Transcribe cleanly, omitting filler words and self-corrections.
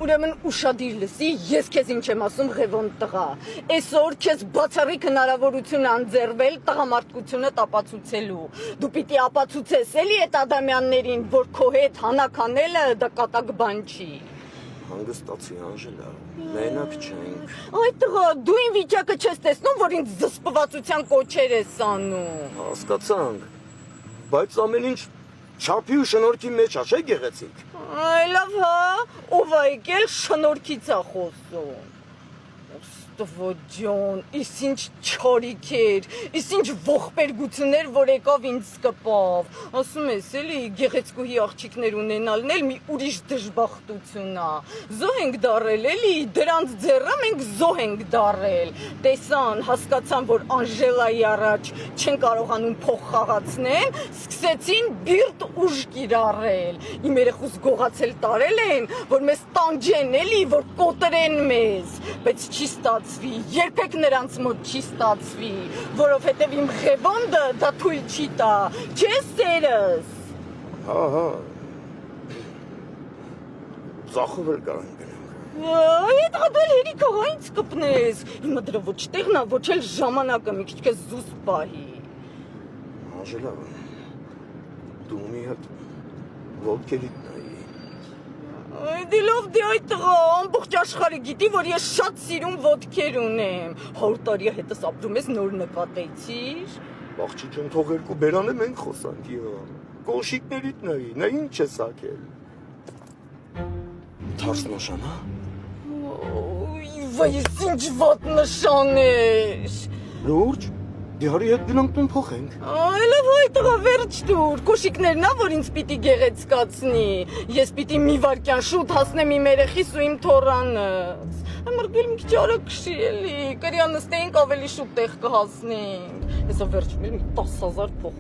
ուրեմն ուշադիր լսի, ես քեզ ինչ եմ ասում, Ղևոն տղա։ Այսօր քեզ բացառիկ հնարավորություն անձեռվել տղամարդկությունը ապացուցելու։ Դու պիտի ապացուցես էլի այդ Ադամյաններին, որ քո հետ հանակ անելը դա կատակ բան չի։ Հանգստացի Անժելա, մենակ չենք։ Այ տղա, դու ին վիճակը չես տեսնում, որ ինձ զսպվածության կոչեր ես անում։ Հասկացանք, բայց ամեն ինչ չափի ու շնորհքի մեջ է, չէ՞ գեղեցիկ։ Այ լավ հա, ով է եկել շնորհքից է խոսում։ Ստվոջոն, իս ինչ չորիք էր, իս ինչ ողբերգություններ, որ եկավ ինձ սկպավ։ Ասում ես էլի, գեղեցկուհի աղջիկներ ունենալն էլ մի ուրիշ դժբախտություն է։ Զոհ ենք դարել էլի, դրանց ձեռը մենք զոհ ենք դարել։ Տեսան, հասկացան, որ Անժելայի առաջ չեն կարողանում փող խաղացնեն, սկսեցին բիրտ ուժ կիրառել։ Իմ երեխուս գողացել տարել են, որ մեզ տանջեն էլի, որ կոտրեն մեզ, բայց չի ստացվի, երբեք նրանց մոտ չի ստացվի, որովհետև իմ Ղևոնդը դա թույլ չի տա, չես սերս։ Հա, ծախովել կարան գնանք։ Այդ հատել հերիք աղա ինձ կպնես, հիմա դրա ոչ տեղն է, ոչ էլ ժամանակը մի քիչ կեզ զուս պահի։ Անժելա, դու մի հատ ոտքերիդ նայի։ Դե լավ դե այդ տղա, ամբողջ աշխարհը գիտի, որ ես շատ սիրուն ոտքեր ունեմ։ 100 տարի հետս ապրում ես, նոր նկատեցիր։ Աղջի ջան, թող երկու բերանը մենք խոսանք, կոշիկներիդ նայի, նա ինչ է սակել։ Թարս նշան, հա։ Վայ, ինչ վատ նշան էր։ Լուրջ, դիարի հետ գնանք տուն փոխենք։ Լավ այ տղա, վերջ տուր, կոշիկներն ա, որ ինձ պիտի գեղեցկացնի։ Ես պիտի մի վարքյան շուտ հասնեմ իմ երեխիս ու իմ թորանս։ Մրգել մի քիչ արագ քշի էլի, կրիա նստեինք ավելի շուտ տեղ կհասնենք։ Հեսա վերջում էլ մի 10,000 փող։